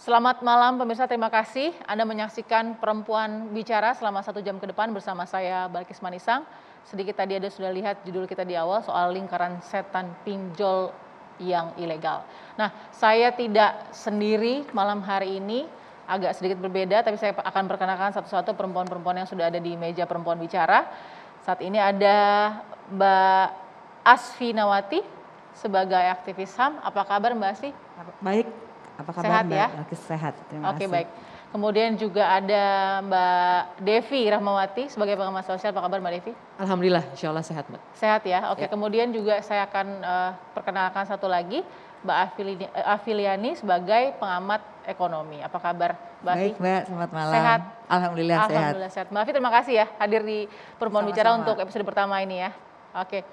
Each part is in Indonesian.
Selamat malam pemirsa, terima kasih Anda menyaksikan Perempuan Bicara selama 1 jam ke depan bersama saya Balkis Manisang. Sedikit tadi Anda sudah lihat judul kita di awal soal lingkaran setan pinjol yang ilegal. Nah, saya tidak sendiri malam hari ini, agak sedikit berbeda, tapi saya akan perkenalkan satu-satu perempuan-perempuan yang sudah ada di meja Perempuan Bicara. Saat ini ada Mbak Asfi Nawati sebagai aktivis HAM. Apa kabar Mbak Asfi? Baik, apa kabar Sehat Mbak? ya? Sehat, terima Oke, kasih. baik. Kemudian juga ada Mbak Devi Rahmawati sebagai pengamat sosial. Apa kabar Mbak Devi? Alhamdulillah, insya Allah sehat Mbak. Sehat ya? Oke, Ya. Kemudian juga saya akan perkenalkan satu lagi, Mbak Afiliani sebagai pengamat ekonomi. Apa kabar Mbak Afi? Baik Mbak, selamat malam. Sehat? Alhamdulillah sehat. Alhamdulillah sehat. Mbak Afi, terima kasih ya hadir di Perempuan Bicara untuk episode pertama ini ya. Oke,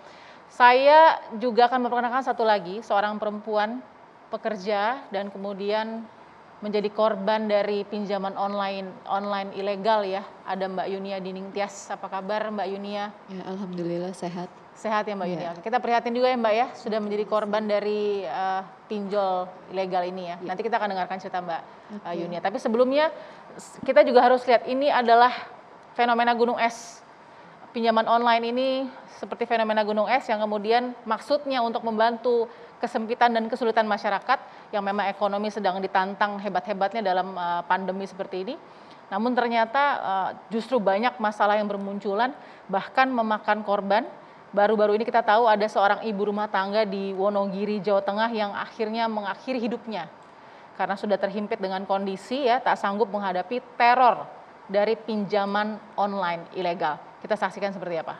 saya juga akan memperkenalkan satu lagi, seorang perempuan pekerja dan kemudian menjadi korban dari pinjaman online ilegal ya. Ada Mbak Yunia Diningtyas. Apa kabar Mbak Yunia? Ya, alhamdulillah sehat. Sehat ya Mbak Yunia. Oke, kita prihatin juga ya Mbak ya, sudah menjadi korban dari pinjol ilegal ini ya. Nanti kita akan dengarkan cerita Mbak Yunia. Tapi sebelumnya kita juga harus lihat ini adalah fenomena gunung es. Pinjaman online ini seperti fenomena gunung es yang kemudian maksudnya untuk membantu kesempitan dan kesulitan masyarakat yang memang ekonomi sedang ditantang hebat-hebatnya dalam pandemi seperti ini. Namun ternyata justru banyak masalah yang bermunculan, bahkan memakan korban. Baru-baru ini kita tahu ada seorang ibu rumah tangga di Wonogiri, Jawa Tengah yang akhirnya mengakhiri hidupnya karena sudah terhimpit dengan kondisi ya tak sanggup menghadapi teror dari pinjaman online ilegal. Kita saksikan seperti apa.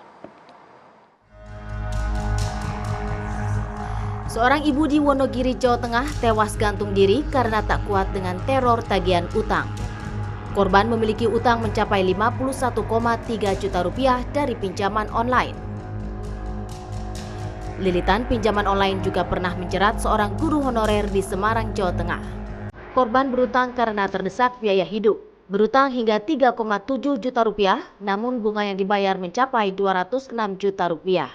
Seorang ibu di Wonogiri, Jawa Tengah tewas gantung diri karena tak kuat dengan teror tagihan utang. Korban memiliki utang mencapai 51,3 juta rupiah dari pinjaman online. Lilitan pinjaman online juga pernah menjerat seorang guru honorer di Semarang, Jawa Tengah. Korban berutang karena terdesak biaya hidup. Berutang hingga 3,7 juta rupiah, namun bunga yang dibayar mencapai 206 juta rupiah.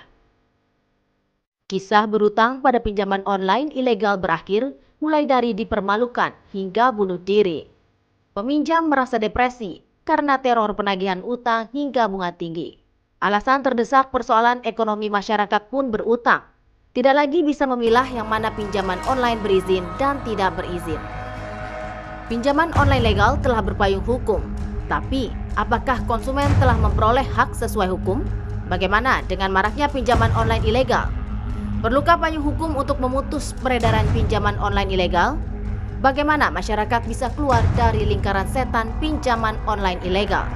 Kisah berutang pada pinjaman online ilegal berakhir mulai dari dipermalukan hingga bunuh diri. Peminjam merasa depresi karena teror penagihan utang hingga bunga tinggi. Alasan terdesak persoalan ekonomi masyarakat pun berutang. Tidak lagi bisa memilah yang mana pinjaman online berizin dan tidak berizin. Pinjaman online legal telah berpayung hukum, tapi apakah konsumen telah memperoleh hak sesuai hukum? Bagaimana dengan maraknya pinjaman online ilegal? Perlukah payung hukum untuk memutus peredaran pinjaman online ilegal? Bagaimana masyarakat bisa keluar dari lingkaran setan pinjaman online ilegal?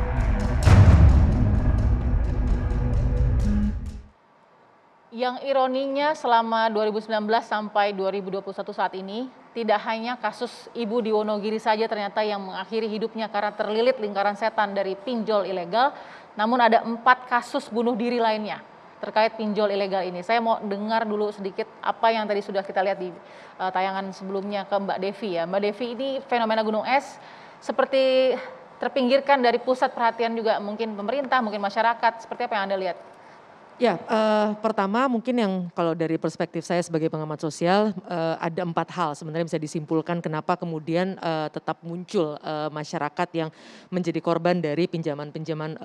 Yang ironinya selama 2019 sampai 2021 saat ini, tidak hanya kasus ibu di Wonogiri saja ternyata yang mengakhiri hidupnya karena terlilit lingkaran setan dari pinjol ilegal, namun ada 4 kasus bunuh diri lainnya terkait pinjol ilegal ini. Saya mau dengar dulu sedikit apa yang tadi sudah kita lihat di tayangan sebelumnya ke Mbak Devi ya. Mbak Devi, ini fenomena gunung es seperti terpinggirkan dari pusat perhatian juga mungkin pemerintah, mungkin masyarakat. Seperti apa yang Anda lihat? Ya, pertama mungkin yang kalau dari perspektif saya sebagai pengamat sosial ada 4 hal sebenarnya bisa disimpulkan kenapa kemudian tetap muncul masyarakat yang menjadi korban dari pinjaman-pinjaman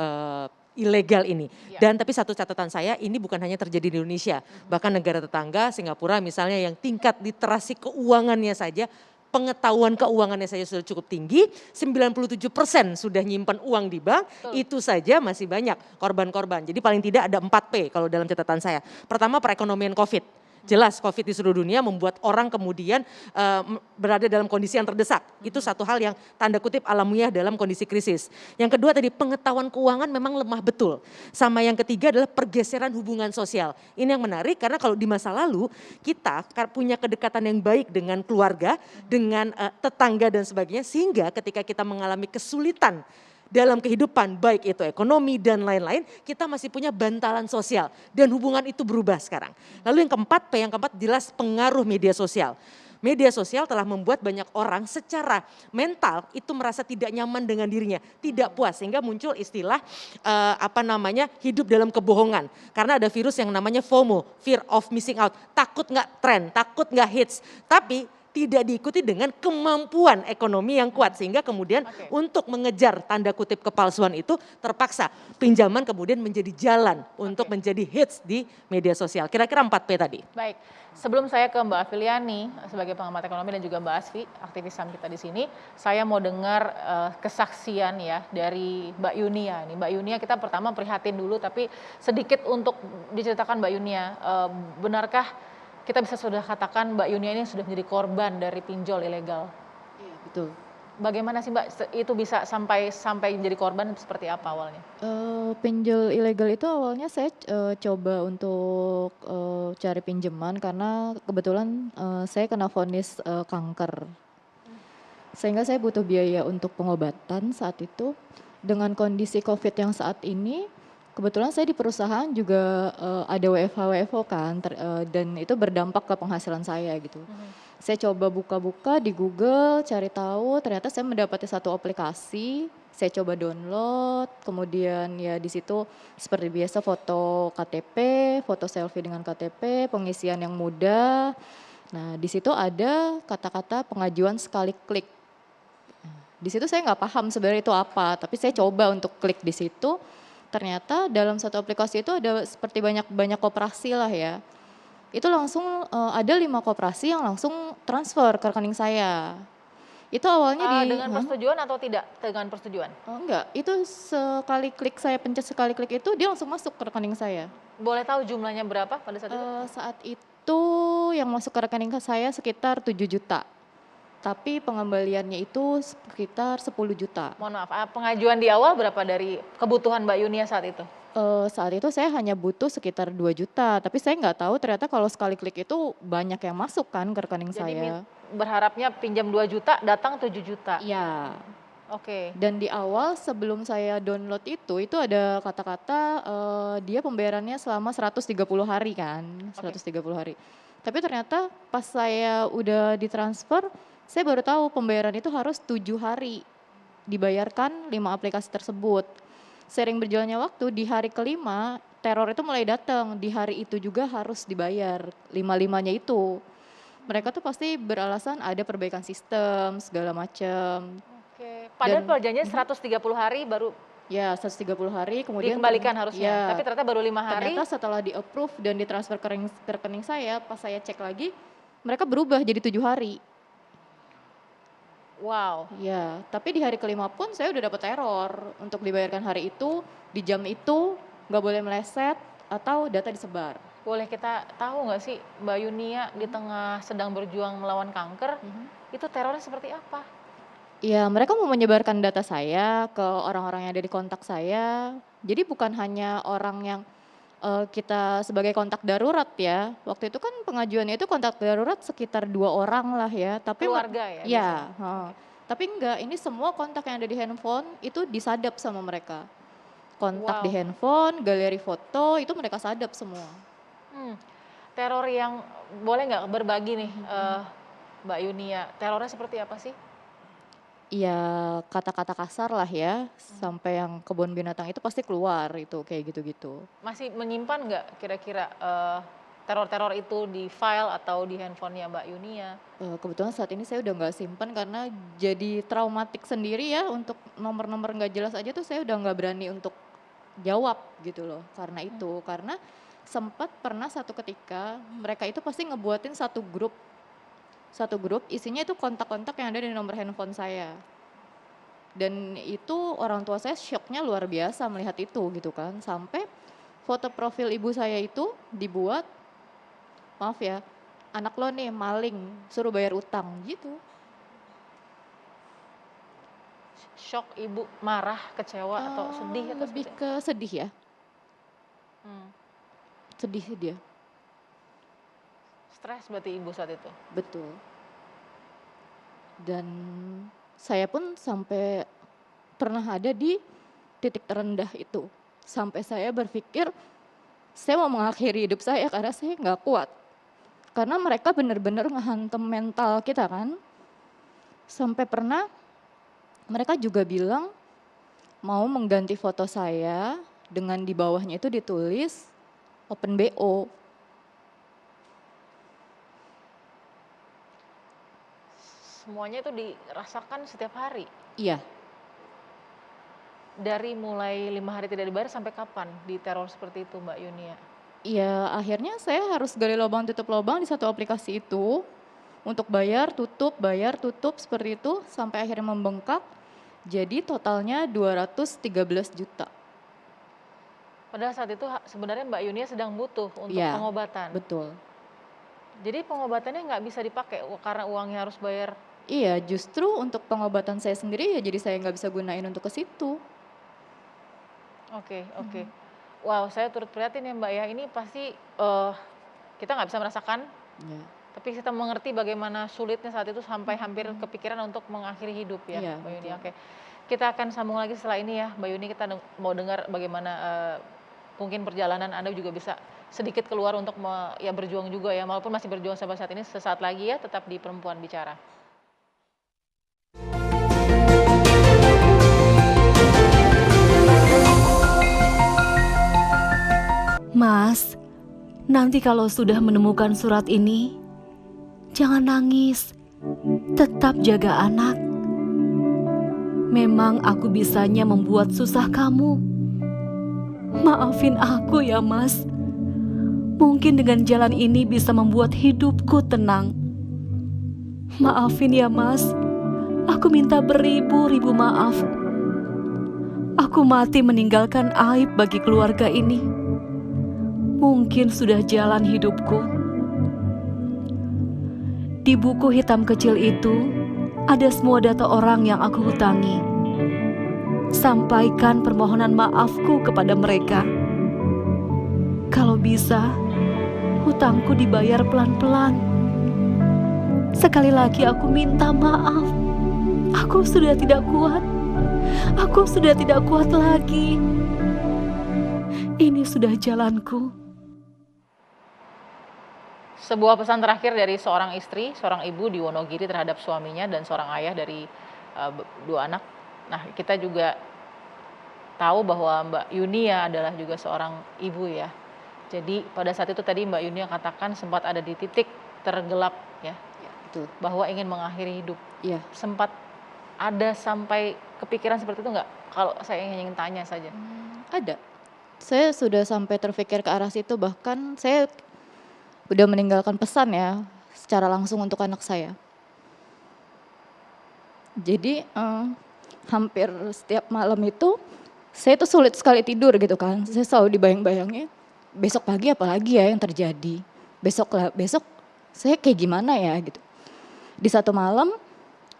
ilegal ini. Dan tapi satu catatan saya, ini bukan hanya terjadi di Indonesia, bahkan negara tetangga Singapura misalnya yang tingkat literasi keuangannya saja, pengetahuan keuangannya saja sudah cukup tinggi, 97% sudah nyimpan uang di bank, itu saja masih banyak korban-korban. Jadi paling tidak ada 4P kalau dalam catatan saya. Pertama, perekonomian COVID. Jelas COVID di seluruh dunia membuat orang kemudian berada dalam kondisi yang terdesak. Itu satu hal yang tanda kutip alamiah dalam kondisi krisis. Yang kedua tadi pengetahuan keuangan memang lemah betul. Sama yang ketiga adalah pergeseran hubungan sosial. Ini yang menarik karena kalau di masa lalu kita punya kedekatan yang baik dengan keluarga, dengan tetangga dan sebagainya. Sehingga ketika kita mengalami kesulitan dalam kehidupan baik itu ekonomi dan lain-lain, kita masih punya bantalan sosial dan hubungan itu berubah sekarang. Lalu yang keempat jelas pengaruh media sosial. Media sosial telah membuat banyak orang secara mental itu merasa tidak nyaman dengan dirinya, tidak puas sehingga muncul istilah hidup dalam kebohongan. Karena ada virus yang namanya FOMO, fear of missing out, takut nggak tren, takut nggak hits. Tapi tidak diikuti dengan kemampuan ekonomi yang kuat. Sehingga kemudian untuk mengejar tanda kutip kepalsuan itu terpaksa pinjaman kemudian menjadi jalan untuk menjadi hits di media sosial. Kira-kira 4P tadi. Baik, sebelum saya ke Mbak Afiliani sebagai pengamat ekonomi dan juga Mbak Asfi, aktivis HAM kita di sini, saya mau dengar kesaksian ya dari Mbak Yunia. Nih, Mbak Yunia kita pertama prihatin dulu, tapi sedikit untuk diceritakan Mbak Yunia, benarkah kita bisa sudah katakan Mbak Yunia ini sudah menjadi korban dari pinjol ilegal? Iya, betul. Bagaimana sih Mbak itu bisa sampai menjadi korban, seperti apa awalnya? Pinjol ilegal itu awalnya saya coba untuk cari pinjaman karena kebetulan saya kena vonis kanker. Sehingga saya butuh biaya untuk pengobatan saat itu. Dengan kondisi COVID yang saat ini, kebetulan saya di perusahaan juga ada WFH kan, dan itu berdampak ke penghasilan saya gitu. Saya coba buka-buka di Google, cari tahu, ternyata saya mendapati satu aplikasi, saya coba download, kemudian ya di situ seperti biasa foto KTP, foto selfie dengan KTP, pengisian yang mudah. Nah di situ ada kata-kata pengajuan sekali klik. Di situ saya nggak paham sebenarnya itu apa, tapi saya coba untuk klik di situ. Ternyata dalam satu aplikasi itu ada seperti banyak koperasi lah ya. Itu langsung ada 5 koperasi yang langsung transfer ke rekening saya. Itu awalnya dengan persetujuan atau tidak dengan persetujuan? Enggak, itu sekali klik saya pencet sekali klik itu dia langsung masuk ke rekening saya. Boleh tahu jumlahnya berapa pada saat itu? Saat itu yang masuk ke rekening saya sekitar 7 juta. Tapi pengembaliannya itu sekitar 10 juta. Mohon maaf, pengajuan di awal berapa dari kebutuhan Mbak Yunia saat itu? Saat itu saya hanya butuh sekitar 2 juta, tapi saya nggak tahu ternyata kalau sekali klik itu banyak yang masuk kan ke rekening Jadi saya. berharapnya pinjam 2 juta, datang 7 juta. Iya. Oke. Dan di awal sebelum saya download itu ada kata-kata dia pembayarannya selama 130 hari kan, 130 hari. Tapi ternyata pas saya udah ditransfer, saya baru tahu pembayaran itu harus 7 hari dibayarkan 5 aplikasi tersebut. Sering berjalannya waktu, di hari kelima teror itu mulai datang, di hari itu juga harus dibayar 5-5-nya itu. Mereka tuh pasti beralasan ada perbaikan sistem segala macam. Oke. Padahal perjanjiannya 130 hari baru Ya 130 hari kemudian dikembalikan harusnya, ya, tapi ternyata baru 5 hari. ternyata setelah di approve dan ditransfer ke rekening saya, pas saya cek lagi mereka berubah jadi 7 hari. Wow. Ya, tapi di hari kelima pun saya udah dapat teror untuk dibayarkan hari itu, di jam itu, nggak boleh meleset atau data disebar. Boleh kita tahu nggak sih Mbak Yunia di tengah sedang berjuang melawan kanker, itu terornya seperti apa? Ya, mereka mau menyebarkan data saya ke orang-orang yang ada di kontak saya. Jadi bukan hanya orang yang kita sebagai kontak darurat ya. Waktu itu kan pengajuannya itu kontak darurat sekitar 2 orang lah ya. Tapi Keluarga ya? Ya, tapi enggak, ini semua kontak yang ada di handphone itu disadap sama mereka. Kontak di handphone, galeri foto itu mereka sadap semua. Teror yang boleh nggak berbagi nih Mbak Yunia, terornya seperti apa sih? Ya kata-kata kasar lah ya, sampai yang kebun binatang itu pasti keluar itu kayak gitu-gitu. Masih menyimpan nggak kira-kira teror-teror itu di file atau di handphonenya Mbak Yunia? Kebetulan saat ini saya udah nggak simpan karena jadi traumatik sendiri ya, untuk nomor-nomor nggak jelas aja tuh saya udah nggak berani untuk jawab gitu loh. Karena itu, karena sempat pernah satu ketika mereka itu pasti ngebuatin satu grup isinya itu kontak-kontak yang ada di nomor handphone saya. Dan itu orang tua saya syoknya luar biasa melihat itu gitu kan. Sampai foto profil ibu saya itu dibuat, maaf ya, anak lo nih maling, suruh bayar utang gitu. Shock ibu, marah, kecewa atau sedih atau Lebih ke sedih ya. Sedih sih dia. Stres berarti ibu saat itu? Betul. Dan saya pun sampai pernah ada di titik terendah itu. Sampai saya berpikir saya mau mengakhiri hidup saya karena saya nggak kuat. Karena mereka benar-benar ngehantam mental kita kan. Sampai pernah mereka juga bilang mau mengganti foto saya dengan di bawahnya itu ditulis Open BO. semuanya itu dirasakan setiap hari. Iya, Dari mulai 5 hari tidak dibayar sampai kapan diteror seperti itu Mbak Yunia? iya akhirnya saya harus gali lubang tutup lubang di satu aplikasi itu untuk bayar tutup seperti itu sampai akhirnya membengkak. Jadi totalnya 213 juta. Padahal saat itu sebenarnya Mbak Yunia sedang butuh untuk Iya, pengobatan. betul. Jadi pengobatannya nggak bisa dipakai karena uangnya harus bayar. Iya, justru untuk pengobatan saya sendiri ya jadi saya nggak bisa gunain untuk ke situ. Oke, oke. Wow, saya turut prihatin ya Mbak ya. Ini pasti kita nggak bisa merasakan, Ya, tapi kita mengerti bagaimana sulitnya saat itu sampai hampir kepikiran untuk mengakhiri hidup ya Iya, Mbak Yuni. betul. Oke, kita akan sambung lagi setelah ini ya Mbak Yuni. Kita mau dengar bagaimana mungkin perjalanan Anda juga bisa sedikit keluar untuk ya berjuang juga ya. Walaupun masih berjuang sampai saat ini, sesaat lagi ya tetap di Perempuan Bicara. Mas, nanti kalau sudah menemukan surat ini, jangan nangis. Tetap jaga anak. Memang aku bisanya membuat susah kamu. Maafin aku ya, Mas. Mungkin dengan jalan ini bisa membuat hidupku tenang. Maafin ya, Mas. Aku minta beribu-ribu maaf. Aku mati meninggalkan aib bagi keluarga ini. Mungkin sudah jalan hidupku. Di buku hitam kecil itu, ada semua data orang yang aku hutangi. Sampaikan permohonan maafku kepada mereka. Kalau bisa, hutangku dibayar pelan-pelan. Sekali lagi aku minta maaf. Aku sudah tidak kuat. Aku sudah tidak kuat lagi. Ini sudah jalanku. Sebuah pesan terakhir dari seorang istri, seorang ibu di Wonogiri terhadap suaminya dan seorang ayah dari dua anak. Nah, kita juga tahu bahwa Mbak Yunia adalah juga seorang ibu ya. Jadi pada saat itu tadi Mbak Yunia katakan sempat ada di titik tergelap ya, ya, betul. bahwa ingin mengakhiri hidup. Iya. Sempat ada sampai kepikiran seperti itu nggak? Kalau saya ingin tanya saja. Ada. Saya sudah sampai terpikir ke arah situ, bahkan saya udah meninggalkan pesan ya secara langsung untuk anak saya. Jadi hampir setiap malam itu saya tuh sulit sekali tidur gitu kan. Saya selalu dibayang-bayangnya besok pagi apalagi ya yang terjadi. Besok saya kayak gimana ya gitu. Di satu malam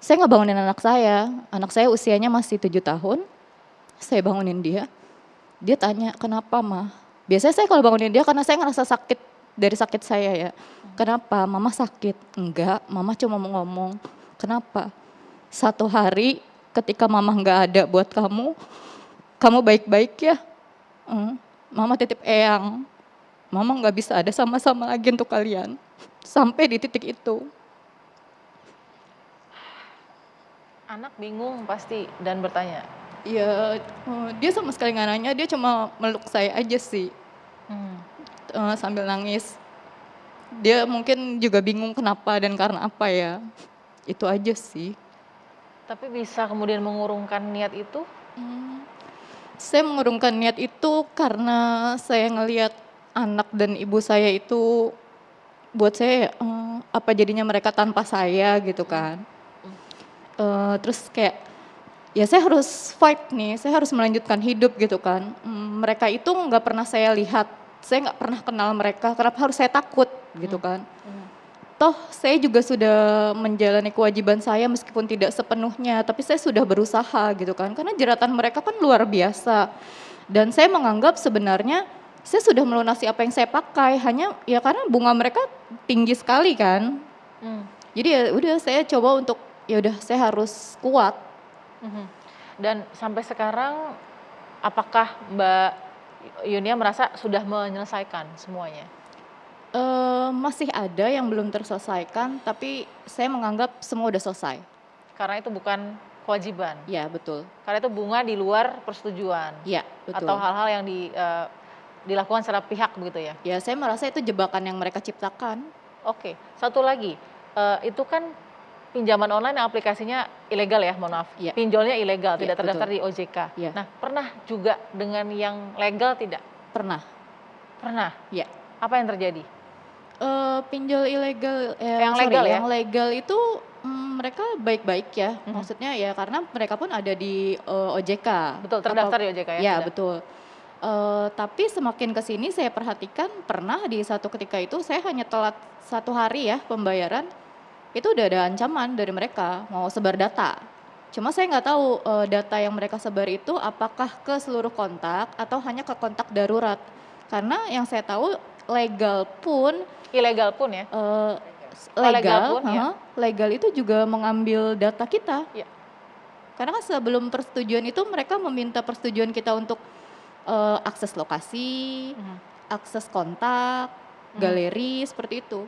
saya ngebangunin anak saya. Anak saya usianya masih 7 tahun. Saya bangunin dia. Dia tanya, "Kenapa, Ma?" Biasanya saya kalau bangunin dia karena saya ngerasa sakit dari sakit saya ya. "Kenapa? Mama sakit?" "Enggak, Mama cuma mau ngomong." "Kenapa?" "Satu hari ketika Mama nggak ada buat kamu baik-baik ya?" "Mama titip eyang. Mama nggak bisa ada sama-sama lagi untuk kalian." Sampai di titik itu. Anak bingung pasti dan bertanya. Ya, dia sama sekali nggak nanya, dia cuma meluk saya aja sih. Sambil nangis. Dia mungkin juga bingung kenapa dan karena apa ya. Itu aja sih. Tapi bisa kemudian mengurungkan niat itu? Saya mengurungkan niat itu karena saya ngelihat anak dan ibu saya itu buat saya apa jadinya mereka tanpa saya gitu kan. Terus kayak ya saya harus fight nih, saya harus melanjutkan hidup gitu kan. Mereka itu nggak pernah saya lihat, saya nggak pernah kenal mereka, kenapa harus saya takut gitu kan. Toh saya juga sudah menjalani kewajiban saya meskipun tidak sepenuhnya, tapi saya sudah berusaha gitu kan. Karena jeratan mereka kan luar biasa. Dan saya menganggap sebenarnya saya sudah melunasi apa yang saya pakai, hanya ya karena bunga mereka tinggi sekali kan. Jadi ya udah saya coba untuk ya udah saya harus kuat. Dan sampai sekarang apakah Mbak Yunia merasa sudah menyelesaikan semuanya? Masih ada yang belum terselesaikan, tapi saya menganggap semua udah selesai. Karena itu bukan kewajiban. Ya betul. Karena itu bunga di luar persetujuan. Ya betul. Atau hal-hal yang dilakukan secara pihak begitu ya. Ya saya merasa itu jebakan yang mereka ciptakan. Oke, satu lagi, itu kan pinjaman online yang aplikasinya ilegal ya, mohon maaf. Iya. Pinjolnya ilegal, Iya, tidak terdaftar betul. di OJK. Iya. Nah, pernah juga dengan yang legal tidak? Pernah. Pernah. Ya. Apa yang terjadi? Pinjol ilegal, Yang legal ya? yang legal itu mereka baik-baik ya. Mhm. Maksudnya ya karena mereka pun ada di OJK. Betul, terdaftar di OJK ya? Ya, Sudah. betul. Tapi semakin ke sini saya perhatikan pernah di satu ketika itu saya hanya telat 1 hari ya pembayaran, itu udah ada ancaman dari mereka mau sebar data. Cuma saya nggak tahu data yang mereka sebar itu apakah ke seluruh kontak atau hanya ke kontak darurat. Karena yang saya tahu legal pun Ilegal pun ya? legal, legal pun, ya. legal itu juga mengambil data kita. Iya. Karena kan sebelum persetujuan itu mereka meminta persetujuan kita untuk akses lokasi, Mhm. akses kontak, galeri seperti itu.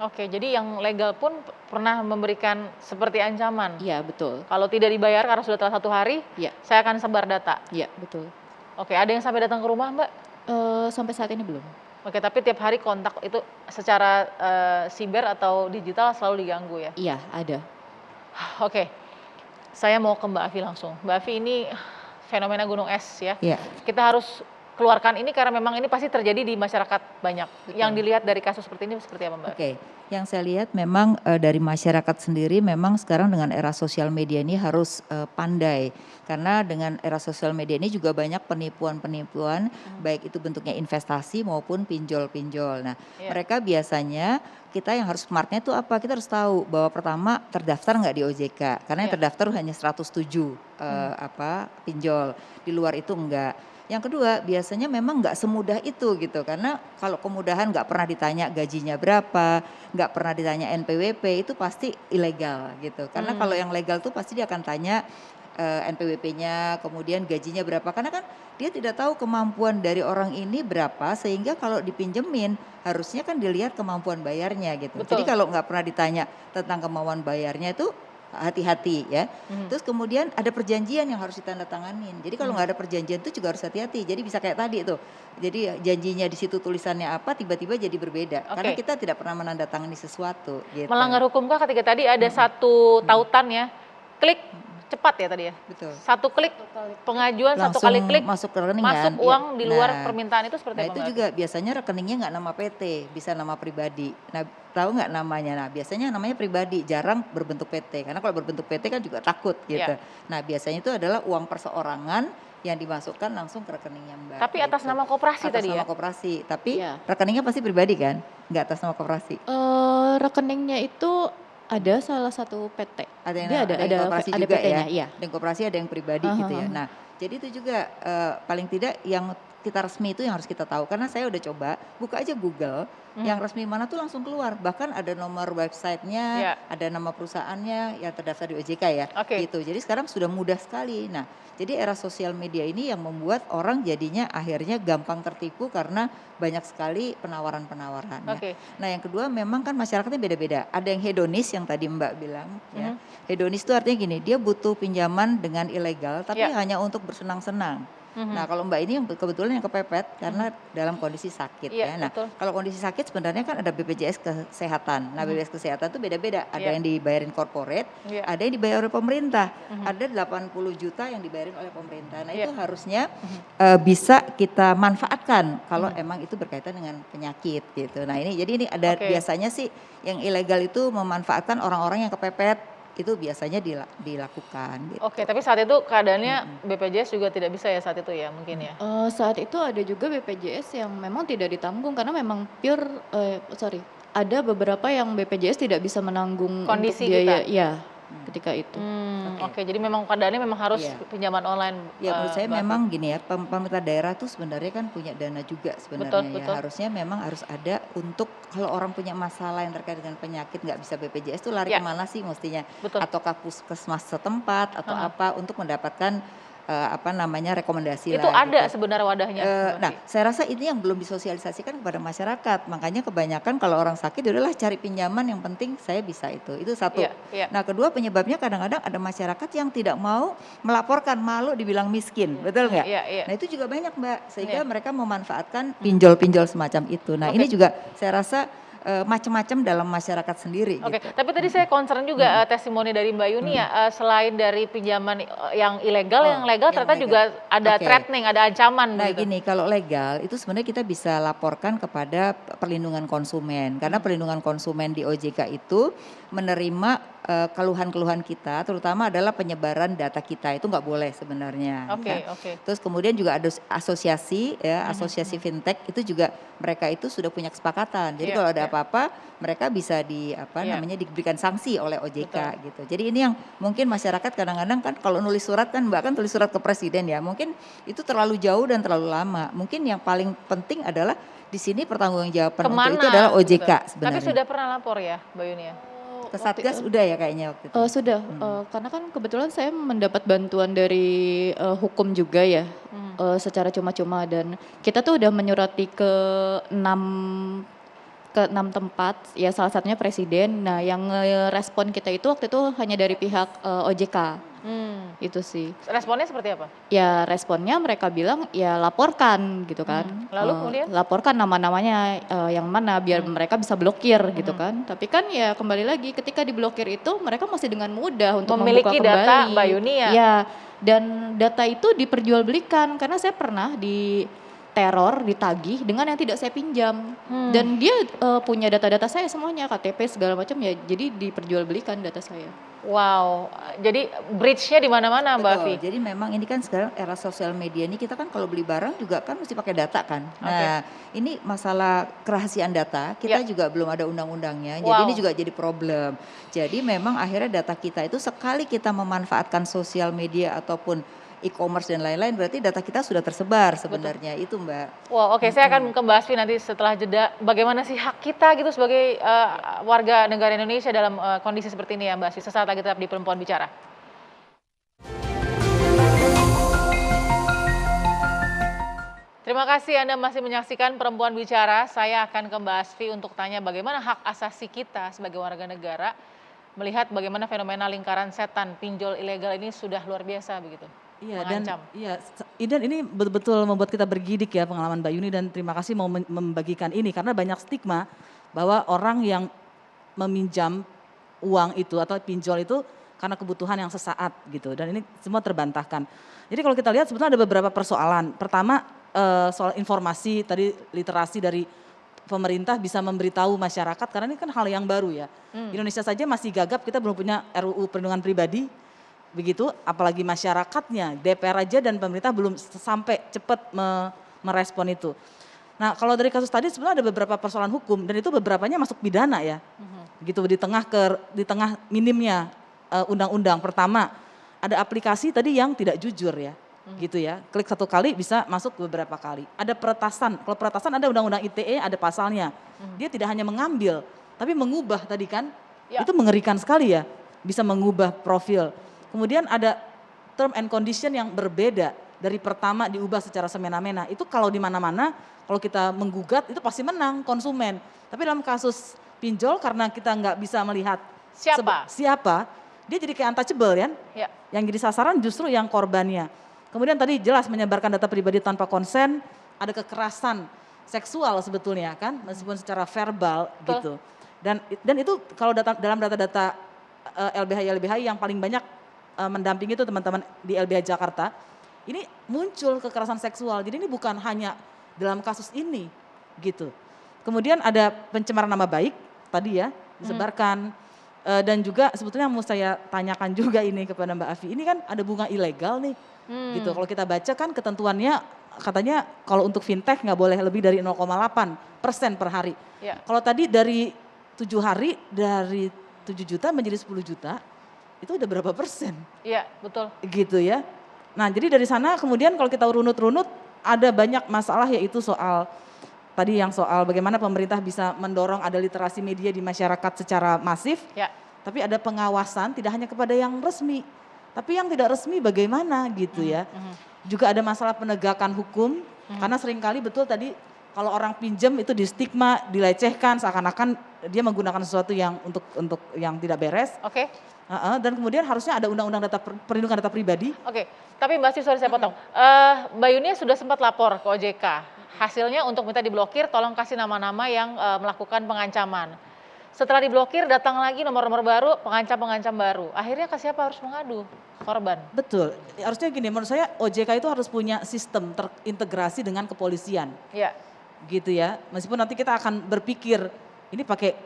Oke, jadi yang legal pun pernah memberikan seperti ancaman. Iya betul. Kalau tidak dibayar karena sudah telat 1 hari, Iya, saya akan sebar data. iya betul. Oke, ada yang sampai datang ke rumah, Mbak? Sampai saat ini belum. Oke, tapi tiap hari kontak itu secara siber atau digital selalu diganggu ya? Iya ada. Oke, saya mau ke Mbak Afi langsung. Mbak Afi, ini fenomena gunung es ya. Iya. Kita harus keluarkan ini karena memang ini pasti terjadi di masyarakat banyak. Yang dilihat dari kasus seperti ini seperti apa, Mbak? Oke, yang saya lihat memang dari masyarakat sendiri memang sekarang dengan era sosial media ini harus pandai. Karena dengan era sosial media ini juga banyak penipuan-penipuan, baik itu bentuknya investasi maupun pinjol-pinjol. Nah, Iya. mereka biasanya kita yang harus smartnya itu apa? Kita harus tahu bahwa pertama terdaftar nggak di OJK, karena yang Iya. terdaftar hanya 107 pinjol, di luar itu enggak. Yang kedua, biasanya memang nggak semudah itu gitu, karena kalau kemudahan nggak pernah ditanya gajinya berapa, nggak pernah ditanya NPWP, itu pasti ilegal gitu. Karena kalau yang legal tuh pasti dia akan tanya NPWP-nya, kemudian gajinya berapa, karena kan dia tidak tahu kemampuan dari orang ini berapa, sehingga kalau dipinjemin harusnya kan dilihat kemampuan bayarnya gitu. Betul. Jadi kalau nggak pernah ditanya tentang kemampuan bayarnya itu hati-hati ya. Terus kemudian ada perjanjian yang harus ditandatanganin. Jadi kalau nggak ada perjanjian itu juga harus hati-hati. Jadi bisa kayak tadi tuh. Jadi janjinya di situ tulisannya apa, tiba-tiba jadi berbeda. Karena Oke. kita tidak pernah menandatangani sesuatu. Gitu. Melanggar hukumkah ketika tadi ada satu tautan ya, klik cepat ya tadi ya? Betul. Satu klik pengajuan, satu kali klik masuk ke rekening masuk kan. uang Iya. di luar Nah, permintaan itu seperti Nah apa, itu Mbak? juga biasanya rekeningnya nggak nama PT, bisa nama pribadi. Nah tahu nggak namanya? Nah biasanya namanya pribadi, jarang berbentuk PT. Karena kalau berbentuk PT kan juga takut gitu. Iya. Nah biasanya itu adalah uang perseorangan yang dimasukkan langsung ke rekeningnya Mbak. Tapi atas gitu. nama koperasi Atas tadi nama ya? koperasi, tapi Iya. rekeningnya pasti pribadi kan, nggak atas nama koperasi. Rekeningnya itu ada salah satu PT. Ada yang Dia ada koperasi ada juga PT-nya, ya. iya. Ada yang koperasi, ada yang pribadi gitu ya. Nah, jadi itu juga paling tidak yang kita resmi itu yang harus kita tahu. Karena saya udah coba buka aja Google, yang resmi mana tuh langsung keluar. Bahkan ada nomor websitenya, Iya. ada nama perusahaannya yang terdaftar di OJK ya. Oke. Gitu. Jadi sekarang sudah mudah sekali. Nah, jadi era sosial media ini yang membuat orang jadinya akhirnya gampang tertipu karena banyak sekali penawaran-penawaran. ya. Oke. Nah yang kedua memang kan masyarakatnya beda-beda. Ada yang hedonis yang tadi Mbak bilang. Ya. Hedonis itu artinya gini, dia butuh pinjaman dengan ilegal tapi Ya. hanya untuk bersenang-senang. Nah kalau Mbak ini yang kebetulan yang kepepet karena dalam kondisi sakit Iya, ya. Nah betul. kalau kondisi sakit sebenarnya kan ada BPJS Kesehatan. Nah BPJS Kesehatan itu beda-beda. Ada Iya. yang dibayarin corporate, Iya. ada yang dibayar oleh pemerintah. Ada 80 juta yang dibayarin oleh pemerintah. Nah itu Iya. harusnya bisa kita manfaatkan kalau emang itu berkaitan dengan penyakit gitu. Nah ini jadi ini ada Oke. biasanya sih yang ilegal itu memanfaatkan orang-orang yang kepepet, itu biasanya dilakukan gitu. Oke, tapi saat itu keadaannya BPJS juga tidak bisa ya saat itu ya mungkin ya? Saat itu ada juga BPJS yang memang tidak ditanggung karena memang pure ada beberapa yang BPJS tidak bisa menanggung Kondisi untuk biaya, kita? iya, ketika itu. Oke, jadi memang keadaannya memang harus Iya. pinjaman online. Ya menurut saya Mbak Afi. memang gini ya, pemerintah daerah tuh sebenarnya kan punya dana juga sebenarnya ya. betul. Harusnya memang harus ada untuk kalau orang punya masalah yang terkait dengan penyakit nggak bisa BPJS tuh lari Ya. kemana sih mestinya? Betul. Ataukah puskesmas setempat atau apa untuk mendapatkan rekomendasi Itu lah ada gitu. sebenarnya wadahnya. Mbak Nah, Afi. saya rasa ini yang belum disosialisasikan kepada masyarakat. Makanya kebanyakan kalau orang sakit, udahlah cari pinjaman yang penting saya bisa itu. Itu satu. Iya, iya. Nah, kedua penyebabnya kadang-kadang ada masyarakat yang tidak mau melaporkan, malu dibilang miskin, betul nggak? Iya, iya. Nah, itu juga banyak Mbak, sehingga Iya. mereka memanfaatkan pinjol-pinjol semacam itu. Nah, Oke. ini juga saya rasa macam-macam dalam masyarakat sendiri. Oke, Gitu. tapi tadi saya concern juga testimoni dari Mbak Yuni ya, selain dari pinjaman yang ilegal, yang legal yang ternyata legal. juga ada Oke. threatening, ada ancaman Nah begitu. gini, kalau legal itu sebenarnya kita bisa laporkan kepada perlindungan konsumen. Karena perlindungan konsumen di OJK itu menerima keluhan-keluhan kita, terutama adalah penyebaran data kita. Itu nggak boleh sebenarnya. Oke, ya. oke. Terus kemudian juga ada asosiasi, ya, asosiasi fintech itu juga mereka itu sudah punya kesepakatan. Jadi Iya, kalau ada iya. apa-apa, mereka bisa Iya. diberikan sanksi oleh OJK gitu. Jadi ini yang mungkin masyarakat kadang-kadang kan kalau nulis surat kan Mbak kan tulis surat ke presiden ya, mungkin itu terlalu jauh dan terlalu lama. Mungkin yang paling penting adalah di sini pertanggungjawaban untuk itu adalah OJK gitu. sebenarnya. Tapi sudah pernah lapor ya Mbak Yuni ya? Ke Satgas udah ya kayaknya waktu itu. Sudah, karena kan kebetulan saya mendapat bantuan dari hukum juga ya, secara cuma-cuma dan kita tuh udah menyurati ke 6 tempat, ya salah satunya presiden. Nah yang respon kita itu waktu itu hanya dari pihak OJK, itu sih. Responnya seperti apa? Ya responnya mereka bilang ya laporkan gitu kan. Lalu kemudian? Laporkan nama-namanya yang mana biar mereka bisa blokir gitu kan. Tapi kan ya kembali lagi ketika diblokir itu mereka masih dengan mudah untuk Memiliki membuka data kembali. Mbak Yuni ya? Ya, dan data itu diperjualbelikan karena saya pernah di teror, ditagih dengan yang tidak saya pinjam. Dan dia punya data-data saya semuanya, KTP segala macam ya. Jadi diperjualbelikan data saya. Wow, jadi bridge-nya di mana-mana Mbak Afi? Betul, jadi memang ini kan sekarang era sosial media ini kita kan kalau beli barang juga kan mesti pakai data kan. Nah ini masalah kerahasiaan data kita juga belum ada undang-undangnya, jadi ini juga jadi problem. Jadi memang akhirnya data kita itu sekali kita memanfaatkan sosial media ataupun e-commerce dan lain-lain berarti data kita sudah tersebar sebenarnya itu Mbak. Wow, oke, saya akan ke Mbak Asfi nanti setelah jeda. Bagaimana sih hak kita gitu sebagai warga negara Indonesia dalam kondisi seperti ini ya Mbak Asfi. Sesaat lagi tetap di Perempuan Bicara. Terima kasih Anda masih menyaksikan Perempuan Bicara. Saya akan ke Mbak Asfi untuk tanya bagaimana hak asasi kita sebagai warga negara melihat bagaimana fenomena lingkaran setan pinjol ilegal ini sudah luar biasa begitu. Iya Mengancam. dan ini betul-betul membuat kita bergidik ya pengalaman Mbak Yuni dan terima kasih mau membagikan ini karena banyak stigma bahwa orang yang meminjam uang itu atau pinjol itu karena kebutuhan yang sesaat gitu dan ini semua terbantahkan. Jadi kalau kita lihat sebetulnya ada beberapa persoalan. Pertama soal informasi tadi literasi dari pemerintah bisa memberitahu masyarakat karena ini kan hal yang baru ya. Indonesia saja masih gagap kita belum punya RUU perlindungan pribadi. Begitu, apalagi masyarakatnya, DPR aja dan pemerintah belum sampai cepat merespon itu. Nah kalau dari kasus tadi sebenarnya ada beberapa persoalan hukum dan itu beberapanya masuk pidana ya. Gitu di tengah minimnya undang-undang. Pertama ada aplikasi tadi yang tidak jujur ya. Gitu ya, klik 1 kali bisa masuk beberapa kali. Ada peretasan, kalau peretasan ada undang-undang ITE ada pasalnya. Dia tidak hanya mengambil, tapi mengubah tadi kan, itu mengerikan sekali ya. Bisa mengubah profil. Kemudian ada term and condition yang berbeda dari pertama diubah secara semena-mena. Itu kalau di mana-mana, kalau kita menggugat itu pasti menang konsumen. Tapi dalam kasus pinjol karena kita nggak bisa melihat siapa, dia jadi kayak untouchable kan. Ya. Yang jadi sasaran justru yang korbannya. Kemudian tadi jelas menyebarkan data pribadi tanpa konsen, ada kekerasan seksual sebetulnya kan, meskipun secara verbal gitu. Dan itu kalau dalam data-data LBH yang paling banyak mendampingi itu teman-teman di LBH Jakarta, ini muncul kekerasan seksual. Jadi ini bukan hanya dalam kasus ini gitu. Kemudian ada pencemaran nama baik tadi ya disebarkan dan juga sebetulnya mau saya tanyakan juga ini kepada Mbak Afi. Ini kan ada bunga ilegal nih gitu. Kalau kita baca kan ketentuannya katanya kalau untuk fintech nggak boleh lebih dari 0,8% per hari. Ya. Kalau tadi dari 7 hari dari 7 juta menjadi 10 juta itu udah berapa persen? Iya, betul. Gitu ya. Nah jadi dari sana kemudian kalau kita runut-runut ada banyak masalah yaitu soal tadi yang soal bagaimana pemerintah bisa mendorong ada literasi media di masyarakat secara masif. Ya. Tapi ada pengawasan tidak hanya kepada yang resmi, tapi yang tidak resmi bagaimana gitu ya. Juga ada masalah penegakan hukum karena seringkali betul tadi kalau orang pinjam itu di stigma, dilecehkan seakan-akan dia menggunakan sesuatu yang untuk yang tidak beres. Oke. Dan kemudian harusnya ada undang-undang perlindungan data pribadi. Oke, tapi Mbak Asfi sorry saya potong. Mbak Yuni sudah sempat lapor ke OJK. hasilnya untuk minta diblokir, tolong kasih nama-nama yang melakukan pengancaman. Setelah diblokir, datang lagi nomor-nomor baru, pengancam-pengancam baru. Akhirnya ke siapa harus mengadu? Korban. Betul, harusnya gini, menurut saya OJK itu harus punya sistem terintegrasi dengan kepolisian. Ya. Gitu ya, meskipun nanti kita akan berpikir, ini pakai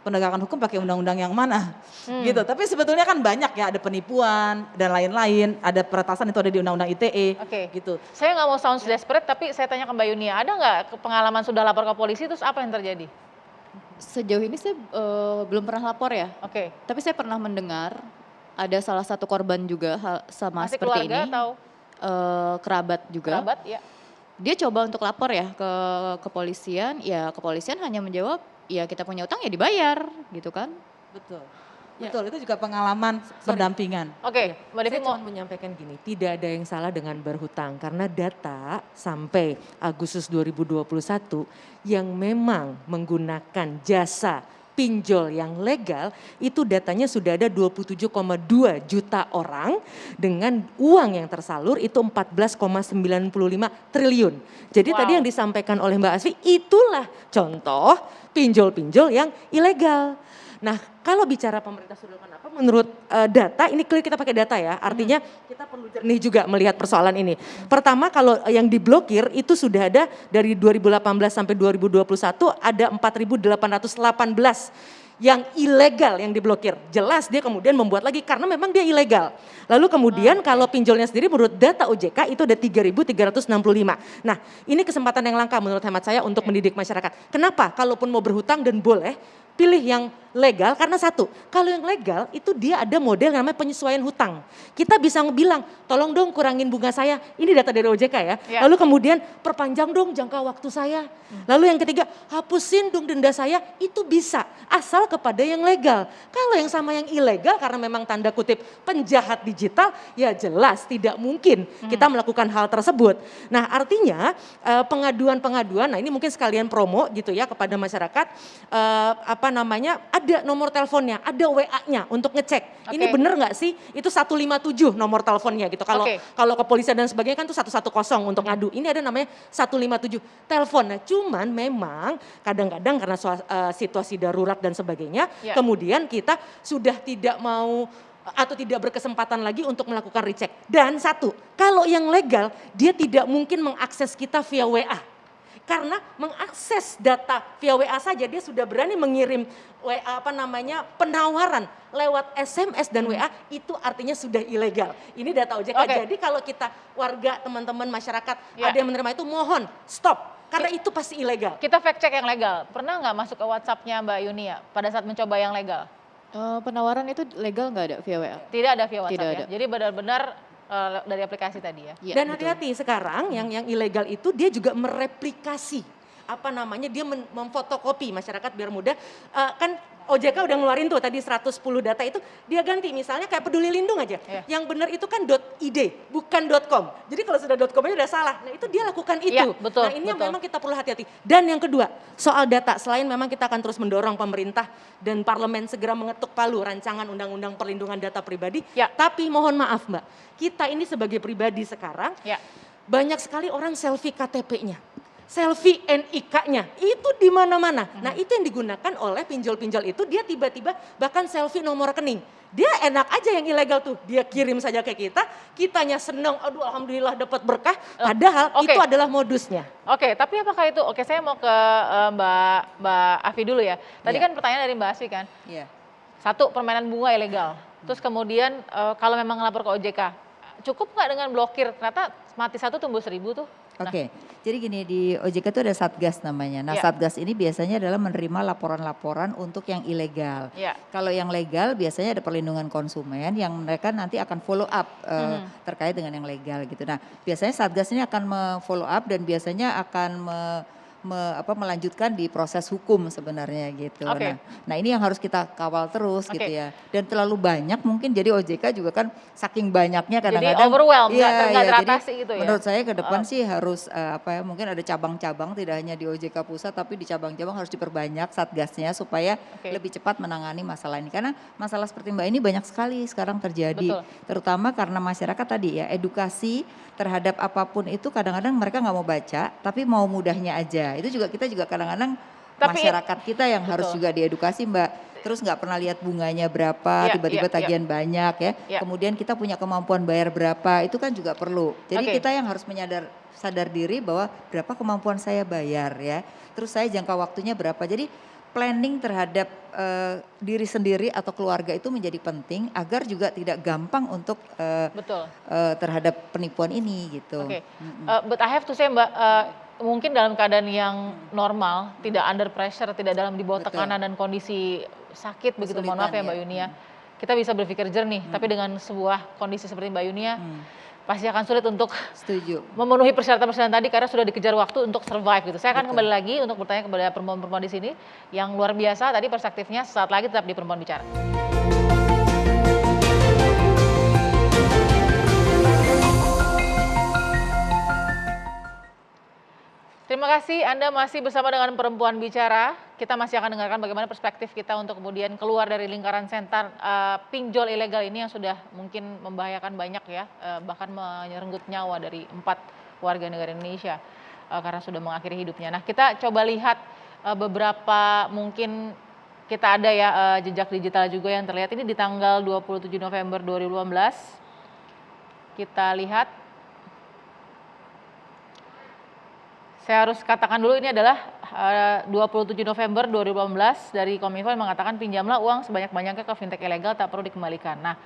penegakan hukum pakai undang-undang yang mana, gitu. Tapi sebetulnya kan banyak ya, ada penipuan dan lain-lain, ada peretasan itu ada di undang-undang ITE, Oke. gitu. Saya nggak mau sound desperate, tapi saya tanya ke Mbak Yunia, ada nggak pengalaman sudah lapor ke polisi, terus apa yang terjadi? Sejauh ini saya belum pernah lapor ya, Oke. tapi saya pernah mendengar ada salah satu korban juga sama Masih seperti keluarga ini, atau kerabat juga. kerabat? Ya. Dia coba untuk lapor ya ke kepolisian, ya kepolisian hanya menjawab, ya kita punya utang ya dibayar gitu kan. Betul, Ya. betul, itu juga pengalaman pendampingan. Oke, Mbak Devi Saya mau cuma menyampaikan gini, tidak ada yang salah dengan berhutang karena data sampai Agustus 2021 yang memang menggunakan jasa pinjol yang legal itu datanya sudah ada 27,2 juta orang dengan uang yang tersalur itu 14,95 triliun. Jadi Wow. tadi yang disampaikan oleh Mbak Asfi itulah contoh pinjol-pinjol yang ilegal. Nah, kalau bicara pemerintah sudah melakukan apa, menurut data, ini clear kita pakai data ya, artinya kita perlu jernih juga melihat persoalan ini. Pertama, kalau yang diblokir itu sudah ada dari 2018 sampai 2021 ada 4.818 yang ilegal yang diblokir. Jelas dia kemudian membuat lagi karena memang dia ilegal. Lalu kemudian kalau pinjolnya sendiri menurut data OJK itu ada 3.365. Nah, ini kesempatan yang langka menurut hemat saya untuk mendidik masyarakat. Kenapa? Kalaupun mau berhutang dan boleh, pilih yang legal karena satu, kalau yang legal itu dia ada model yang namanya penyesuaian hutang. Kita bisa bilang, tolong dong kurangin bunga saya, ini data dari OJK ya. Ya. Lalu kemudian perpanjang dong jangka waktu saya. Lalu yang ketiga, hapusin dong denda saya, itu bisa asal kepada yang legal. Kalau yang sama yang ilegal karena memang tanda kutip penjahat digital, ya jelas tidak mungkin kita melakukan hal tersebut. Nah artinya pengaduan-pengaduan, nah ini mungkin sekalian promo gitu ya kepada masyarakat, ada nomor teleponnya, ada WA-nya untuk ngecek. Ini Oke. bener nggak sih? Itu 157 nomor teleponnya gitu. Kalau Oke. kalau kepolisian dan sebagainya kan itu 110 untuk ngadu. Ini ada namanya 157 telepon. Nah, cuman memang kadang-kadang karena situasi darurat dan sebagainya, Ya. kemudian kita sudah tidak mau atau tidak berkesempatan lagi untuk melakukan recheck. Dan satu, kalau yang legal dia tidak mungkin mengakses kita via WA. Karena mengakses data via WA saja dia sudah berani mengirim penawaran lewat SMS dan WA itu artinya sudah ilegal. Ini data OJK. Oke. Jadi kalau kita warga teman-teman masyarakat Ya. ada yang menerima itu mohon stop karena itu pasti ilegal. kita fact check yang legal. Pernah nggak masuk ke WhatsApp-nya Mbak Yunia pada saat mencoba yang legal? Penawaran itu legal nggak ada via WA? Tidak ada via WhatsApp Tidak ya. ada. Jadi benar-benar dari aplikasi tadi ya. Iya, Dan betul. hati-hati sekarang yang ilegal itu dia juga mereplikasi dia memfotokopi masyarakat biar mudah kan OJK udah ngeluarin tuh tadi 110 data itu dia ganti misalnya kayak Peduli Lindung aja. Iya. Yang benar itu kan .id bukan .com. Jadi kalau sudah .com aja udah salah. Nah, itu dia lakukan itu. Iya, betul, Nah, ini yang betul. memang kita perlu hati-hati. Dan yang kedua, soal data selain memang kita akan terus mendorong pemerintah dan parlemen segera mengetuk palu rancangan undang-undang perlindungan data pribadi. Ya. Tapi mohon maaf, Mbak. Kita ini sebagai pribadi sekarang Ya. banyak sekali orang selfie KTP-nya, selfie NIK-nya, itu di mana-mana. Nah itu yang digunakan oleh pinjol-pinjol itu, dia tiba-tiba bahkan selfie nomor rekening. Dia enak aja yang ilegal tuh, dia kirim saja ke kita, kitanya seneng, aduh alhamdulillah dapat berkah, padahal Oke. itu adalah modusnya. Oke, tapi apakah itu, oke saya mau ke Mbak Afi dulu ya. Tadi Iya. kan pertanyaan dari Mbak Asfi kan, Iya. satu permainan bunga ilegal. Terus kemudian kalau memang ngelapor ke OJK, cukup nggak dengan blokir? Ternyata mati satu tumbuh 1000 tuh. Nah, Oke, jadi gini di OJK itu ada Satgas namanya. Nah Ya. Satgas ini biasanya adalah menerima laporan-laporan untuk yang ilegal. Ya. Kalau yang legal biasanya ada perlindungan konsumen yang mereka nanti akan follow up terkait dengan yang legal gitu. Nah biasanya Satgas ini akan follow up dan biasanya akan melanjutkan di proses hukum sebenarnya gitu. Oke. Nah ini yang harus kita kawal terus Oke. gitu ya. Dan terlalu banyak mungkin jadi OJK juga kan saking banyaknya Jadi kadang-kadang. overwhelmed, nggak Iya, nggak jadi teratasi gitu ya. menurut saya ke depan sih harus mungkin ada cabang-cabang tidak hanya di OJK pusat tapi di cabang-cabang harus diperbanyak satgasnya supaya Oke. lebih cepat menangani masalah ini. Karena masalah seperti Mbak ini banyak sekali sekarang terjadi. Betul. Terutama karena masyarakat tadi ya edukasi terhadap apapun itu kadang-kadang mereka nggak mau baca tapi mau mudahnya aja. Itu juga kita juga kadang-kadang Tapi- masyarakat kita yang harus Betul. juga diedukasi Mbak. Terus nggak pernah lihat bunganya berapa, Iya, tiba-tiba iya, iya. tagihan banyak ya. Iya. Kemudian kita punya kemampuan bayar berapa, itu kan juga perlu. Jadi Oke. kita yang harus sadar diri bahwa berapa kemampuan saya bayar ya. Terus saya jangka waktunya berapa. Jadi planning terhadap diri sendiri atau keluarga itu menjadi penting agar juga tidak gampang untuk Betul. terhadap penipuan ini gitu. Oke, but I have to say Mbak, mungkin dalam keadaan yang normal, tidak under pressure, tidak dalam di bawah Betul. tekanan dan kondisi sakit begitu, mohon maaf ya Kesulitan, Mbak ya. Yuni ya. Kita bisa berpikir jernih, tapi dengan sebuah kondisi seperti Mbak Yuni ya, pasti akan sulit untuk Setuju. memenuhi persyaratan-persyaratan tadi karena sudah dikejar waktu untuk survive gitu. Saya akan Betul. kembali lagi untuk bertanya kepada perempuan-perempuan di sini yang luar biasa tadi perspektifnya, sesaat lagi tetap di Perempuan Bicara. Terima kasih Anda masih bersama dengan Perempuan Bicara. Kita masih akan dengarkan bagaimana perspektif kita untuk kemudian keluar dari lingkaran setan pinjol ilegal ini yang sudah mungkin membahayakan banyak ya, bahkan menyerenggut nyawa dari 4 warga negara Indonesia karena sudah mengakhiri hidupnya. Nah kita coba lihat beberapa mungkin kita ada ya jejak digital juga yang terlihat ini di tanggal 27 November 2015. Kita lihat. Saya harus katakan dulu ini adalah 27 November 2018 dari Kominfo yang mengatakan pinjamlah uang sebanyak-banyaknya ke fintech ilegal tak perlu dikembalikan. Nah,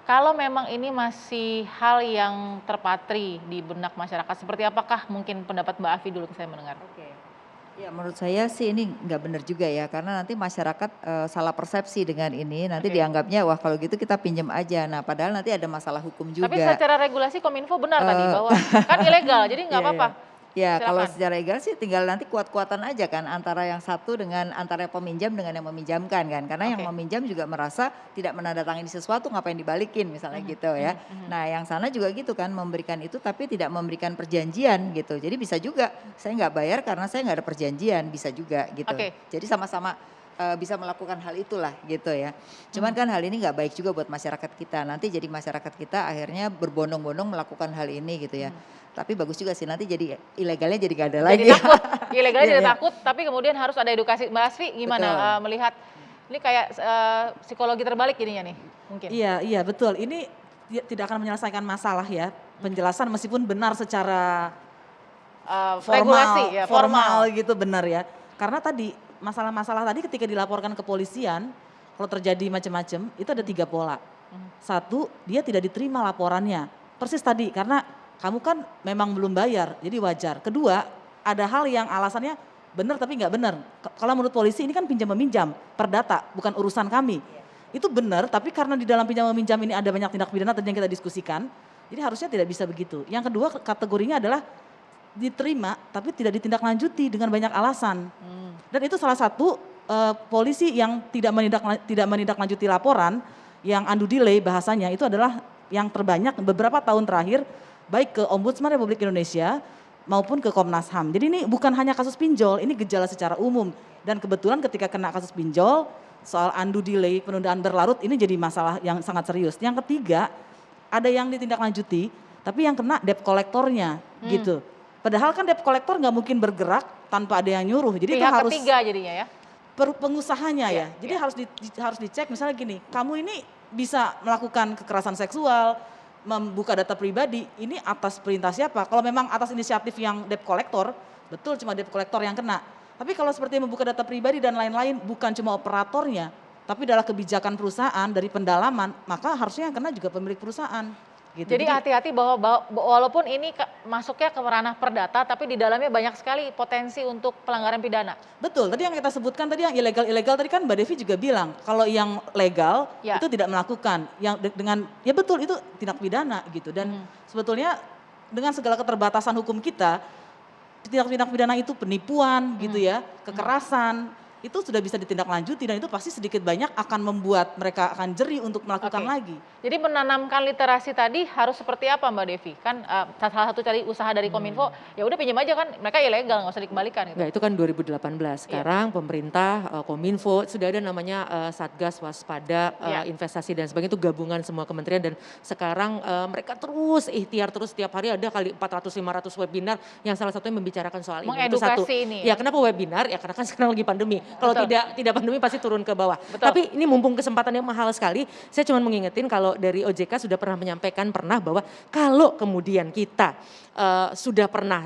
kalau memang ini masih hal yang terpatri di benak masyarakat, seperti apakah mungkin pendapat Mbak Afi dulu saya mendengar? Oke. Ya menurut saya sih ini nggak benar juga ya karena nanti masyarakat salah persepsi dengan ini nanti Oke. dianggapnya wah kalau gitu kita pinjam aja. Nah padahal nanti ada masalah hukum juga. Tapi secara regulasi Kominfo benar tadi bahwa kan ilegal, jadi nggak Iya, apa-apa. Ya kalau Silakan. secara legal sih tinggal nanti kuat-kuatan aja kan antara yang satu dengan antara peminjam dengan yang meminjamkan kan karena yang Oke. meminjam juga merasa tidak menandatangani sesuatu ngapain dibalikin misalnya gitu ya. Nah yang sana juga gitu kan memberikan itu tapi tidak memberikan perjanjian gitu jadi bisa juga saya nggak bayar karena saya nggak ada perjanjian bisa juga gitu. Oke. Jadi sama-sama bisa melakukan hal itulah gitu ya. Cuman kan hal ini nggak baik juga buat masyarakat kita. Nanti jadi masyarakat kita akhirnya berbondong-bondong melakukan hal ini gitu ya. Tapi bagus juga sih nanti jadi ilegalnya jadi gak ada lagi. Jadi takut, ilegalnya Iya, jadi iya. takut, tapi kemudian harus ada edukasi. Mbak Asfi gimana Betul. melihat ini kayak psikologi terbalik jadinya nih mungkin? Iya betul. Ini tidak akan menyelesaikan masalah ya. Penjelasan meskipun benar secara Regulasi ya, formal gitu benar ya. Karena tadi masalah-masalah tadi ketika dilaporkan ke polisian, kalau terjadi macam-macam itu ada 3 pola. Satu, dia tidak diterima laporannya. Persis tadi karena kamu kan memang belum bayar, jadi wajar. Kedua, ada hal yang alasannya benar tapi nggak benar. Kalau menurut polisi ini kan pinjam meminjam, perdata, bukan urusan kami. Itu benar, tapi karena di dalam pinjam meminjam ini ada banyak tindak pidana tadi yang kita diskusikan, jadi harusnya tidak bisa begitu. Yang kedua kategorinya adalah diterima tapi tidak ditindaklanjuti dengan banyak alasan. Dan itu salah satu polisi yang tidak menindaklanjuti laporan, yang undue delay bahasanya itu adalah yang terbanyak beberapa tahun terakhir baik ke Ombudsman Republik Indonesia maupun ke Komnas HAM. Jadi ini bukan hanya kasus pinjol, ini gejala secara umum. Dan kebetulan ketika kena kasus pinjol, soal undue delay, penundaan berlarut ini jadi masalah yang sangat serius. Yang ketiga, ada yang ditindaklanjuti, tapi yang kena debt kolektornya gitu. Padahal kan debt kolektor nggak mungkin bergerak tanpa ada yang nyuruh. Jadi itu Pihak harus ketiga jadinya ya. pengusahanya ya. Jadi harus dicek misalnya gini, kamu ini bisa melakukan kekerasan seksual, membuka data pribadi, ini atas perintah siapa? Kalau memang atas inisiatif yang debt collector, betul cuma debt collector yang kena. Tapi kalau seperti membuka data pribadi dan lain-lain bukan cuma operatornya, tapi adalah kebijakan perusahaan dari pendalaman, maka harusnya yang kena juga pemilik perusahaan. Gitu. Jadi hati-hati bahwa walaupun ini masuknya ke ranah perdata, tapi di dalamnya banyak sekali potensi untuk pelanggaran pidana. Betul, tadi yang kita sebutkan tadi yang ilegal-ilegal tadi kan Mbak Devi juga bilang, kalau yang legal Ya. itu tidak melakukan, yang dengan ya betul itu tindak pidana gitu. Dan sebetulnya dengan segala keterbatasan hukum kita, tindak pidana itu penipuan gitu ya, kekerasan, itu sudah bisa ditindaklanjuti dan itu pasti sedikit banyak akan membuat mereka akan jeri untuk melakukan Oke. lagi. Jadi menanamkan literasi tadi harus seperti apa Mbak Devi? Kan salah satu cari usaha dari Kominfo, ya udah pinjam aja kan, mereka ilegal nggak usah dikembalikan gitu. Enggak, itu kan 2018. Sekarang pemerintah, Kominfo sudah ada namanya Satgas Waspada Investasi dan sebagainya, itu gabungan semua kementerian dan sekarang mereka terus ikhtiar terus setiap hari ada kali 400-500 webinar yang salah satunya membicarakan soal ini. Itu satu. Mengedukasi ini. Ya kenapa webinar? Ya karena kan sekarang lagi pandemi. Kalau Betul. tidak pandemi pasti turun ke bawah. Betul. Tapi ini mumpung kesempatan yang mahal sekali, saya cuma mengingetin kalau dari OJK sudah pernah menyampaikan bahwa kalau kemudian kita sudah pernah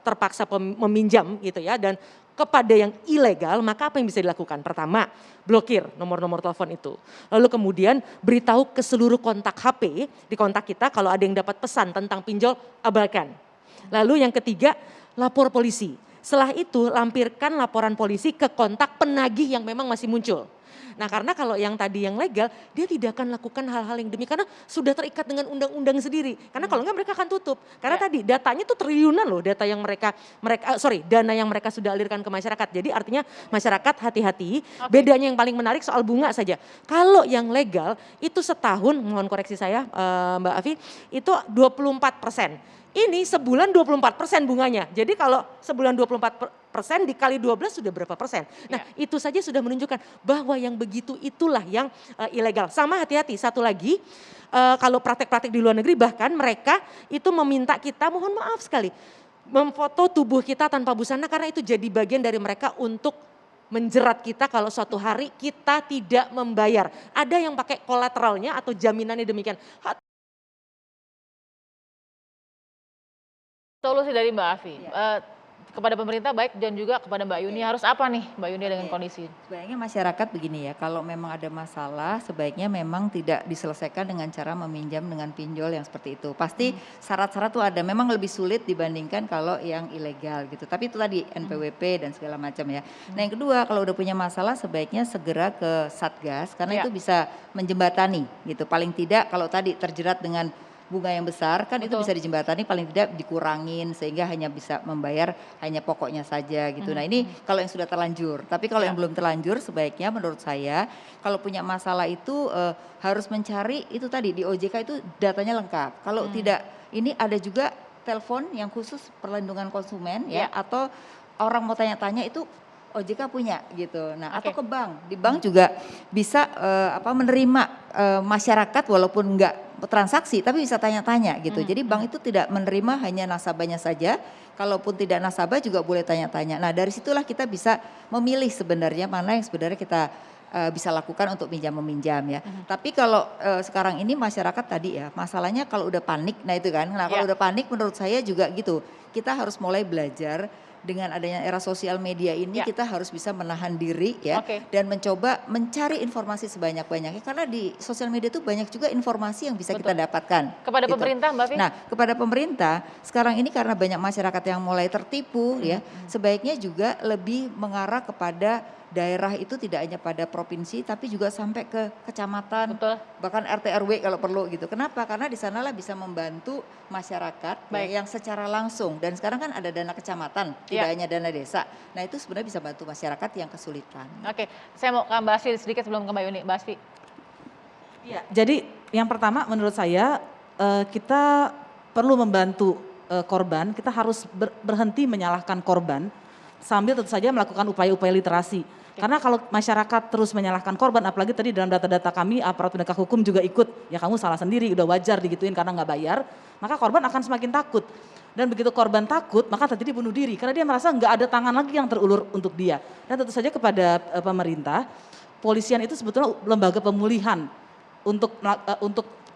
terpaksa meminjam gitu ya dan kepada yang ilegal, maka apa yang bisa dilakukan? Pertama, blokir nomor-nomor telepon itu. Lalu kemudian beritahu ke seluruh kontak HP, di kontak kita kalau ada yang dapat pesan tentang pinjol, abaikan. Lalu yang ketiga, lapor polisi. Setelah itu lampirkan laporan polisi ke kontak penagih yang memang masih muncul. Nah karena kalau yang tadi yang legal, dia tidak akan lakukan hal-hal yang demi karena sudah terikat dengan undang-undang sendiri. Karena kalau enggak mereka akan tutup. Karena tadi datanya tuh triliunan loh data yang dana yang mereka sudah alirkan ke masyarakat. Jadi artinya masyarakat hati-hati. Bedanya yang paling menarik soal bunga saja. Kalau yang legal itu setahun, mohon koreksi saya Mbak Afi, itu 24%. Ini sebulan 24% bunganya. Jadi kalau sebulan 24% dikali 12 sudah berapa persen? Nah itu saja sudah menunjukkan bahwa yang begitu itulah yang ilegal. Sama hati-hati, satu lagi kalau praktek-praktek di luar negeri bahkan mereka itu meminta kita, mohon maaf sekali, memfoto tubuh kita tanpa busana karena itu jadi bagian dari mereka untuk menjerat kita kalau suatu hari kita tidak membayar. Ada yang pakai kolateralnya atau jaminannya demikian. Solusi dari Mbak Afi, kepada pemerintah baik dan juga kepada Mbak Yuni harus apa nih Mbak Yuni dengan kondisi? Sebaiknya masyarakat begini ya, kalau memang ada masalah sebaiknya memang tidak diselesaikan dengan cara meminjam dengan pinjol yang seperti itu. Pasti syarat-syarat tuh ada, memang lebih sulit dibandingkan kalau yang ilegal gitu. Tapi itu tadi NPWP dan segala macam ya. Nah yang kedua kalau udah punya masalah sebaiknya segera ke Satgas karena itu bisa menjembatani gitu. Paling tidak kalau tadi terjerat dengan bunga yang besar kan itu bisa dijembatani paling tidak dikurangin sehingga hanya bisa membayar hanya pokoknya saja gitu. Nah ini kalau yang sudah terlanjur, tapi kalau yang belum terlanjur sebaiknya menurut saya kalau punya masalah itu harus mencari itu tadi di OJK itu datanya lengkap. Kalau tidak ini ada juga telepon yang khusus perlindungan konsumen ya atau orang mau tanya-tanya itu OJK punya gitu. Nah atau ke bank, di bank juga bisa menerima masyarakat walaupun enggak transaksi tapi bisa tanya-tanya gitu. Jadi bank itu tidak menerima hanya nasabahnya saja, kalaupun tidak nasabah juga boleh tanya-tanya. Nah dari situlah kita bisa memilih sebenarnya mana yang sebenarnya kita bisa lakukan untuk meminjam ya. Tapi kalau sekarang ini masyarakat tadi ya masalahnya kalau udah panik, nah itu kan. Nah kalau udah panik menurut saya juga gitu, kita harus mulai belajar. Dengan adanya era sosial media ini kita harus bisa menahan diri ya dan mencoba mencari informasi sebanyak-banyaknya karena di sosial media itu banyak juga informasi yang bisa kita dapatkan. Kepada pemerintah Mbak Fi? Nah kepada pemerintah sekarang ini karena banyak masyarakat yang mulai tertipu ya sebaiknya juga lebih mengarah kepada daerah itu tidak hanya pada provinsi tapi juga sampai ke kecamatan bahkan RT RW kalau perlu gitu. Kenapa? Karena di sanalah bisa membantu masyarakat ya, yang secara langsung dan sekarang kan ada dana kecamatan tidak hanya dana desa. Nah itu sebenarnya bisa bantu masyarakat yang kesulitan. Oke, saya mau ke Mbak Asfi sedikit sebelum ke Mbak Yuni. Mbak Asfi. Iya, jadi yang pertama menurut saya kita perlu membantu korban, kita harus berhenti menyalahkan korban sambil tentu saja melakukan upaya-upaya literasi. Karena kalau masyarakat terus menyalahkan korban, apalagi tadi dalam data-data kami aparat penegak hukum juga ikut, ya kamu salah sendiri, udah wajar digituin karena nggak bayar, maka korban akan semakin takut. Dan begitu korban takut, maka terjadi bunuh diri karena dia merasa nggak ada tangan lagi yang terulur untuk dia. Dan tentu saja kepada pemerintah, polisian itu sebetulnya lembaga pemulihan untuk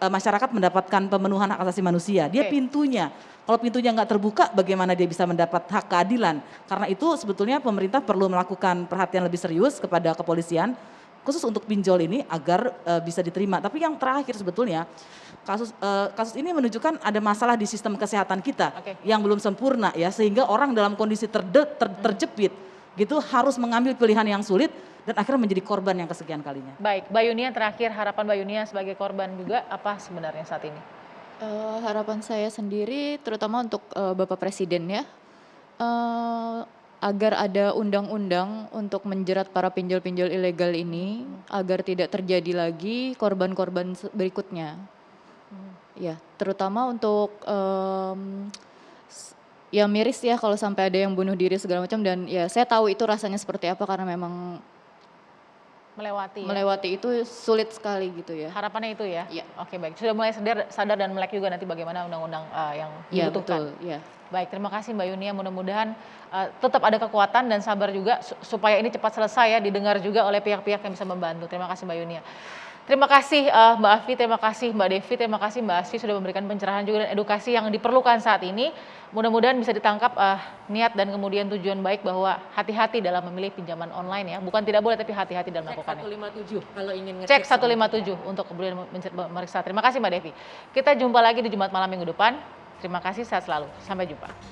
masyarakat mendapatkan pemenuhan hak asasi manusia. Dia pintunya. Kalau pintunya nggak terbuka, bagaimana dia bisa mendapat hak keadilan? Karena itu sebetulnya pemerintah perlu melakukan perhatian lebih serius kepada kepolisian, khusus untuk pinjol ini agar bisa diterima. Tapi yang terakhir sebetulnya kasus ini menunjukkan ada masalah di sistem kesehatan kita yang belum sempurna ya, sehingga orang dalam kondisi terjepit gitu harus mengambil pilihan yang sulit dan akhirnya menjadi korban yang kesekian kalinya. Baik, Mbak Yunia terakhir harapan Mbak Yunia sebagai korban juga apa sebenarnya saat ini? Harapan saya sendiri terutama untuk Bapak Presiden ya, Agar ada undang-undang untuk menjerat para pinjol-pinjol ilegal ini, agar tidak terjadi lagi korban-korban berikutnya. Ya, terutama untuk ya miris ya kalau sampai ada yang bunuh diri segala macam, dan ya saya tahu itu rasanya seperti apa karena memang Melewati ya? melewati itu sulit sekali gitu ya. Harapannya itu ya? Iya. Oke, baik. Sudah mulai sadar dan melek juga nanti bagaimana undang-undang yang Iya dibutuhkan. betul, ya. Baik, terima kasih Mbak Yunia. Mudah-mudahan tetap ada kekuatan dan sabar juga supaya ini cepat selesai ya, didengar juga oleh pihak-pihak yang bisa membantu. Terima kasih Mbak Yunia. Terima kasih Mbak Afi, terima kasih Mbak Devi, terima kasih Mbak Asfi sudah memberikan pencerahan juga dan edukasi yang diperlukan saat ini. Mudah-mudahan bisa ditangkap niat dan kemudian tujuan baik bahwa hati-hati dalam memilih pinjaman online ya. Bukan tidak boleh tapi hati-hati dalam melakukannya. Cek 157 kalau ingin Cek 157 untuk kemudian memeriksa. Terima kasih Mbak Devi. Kita jumpa lagi di Jumat malam minggu depan. Terima kasih, sehat selalu. Sampai jumpa.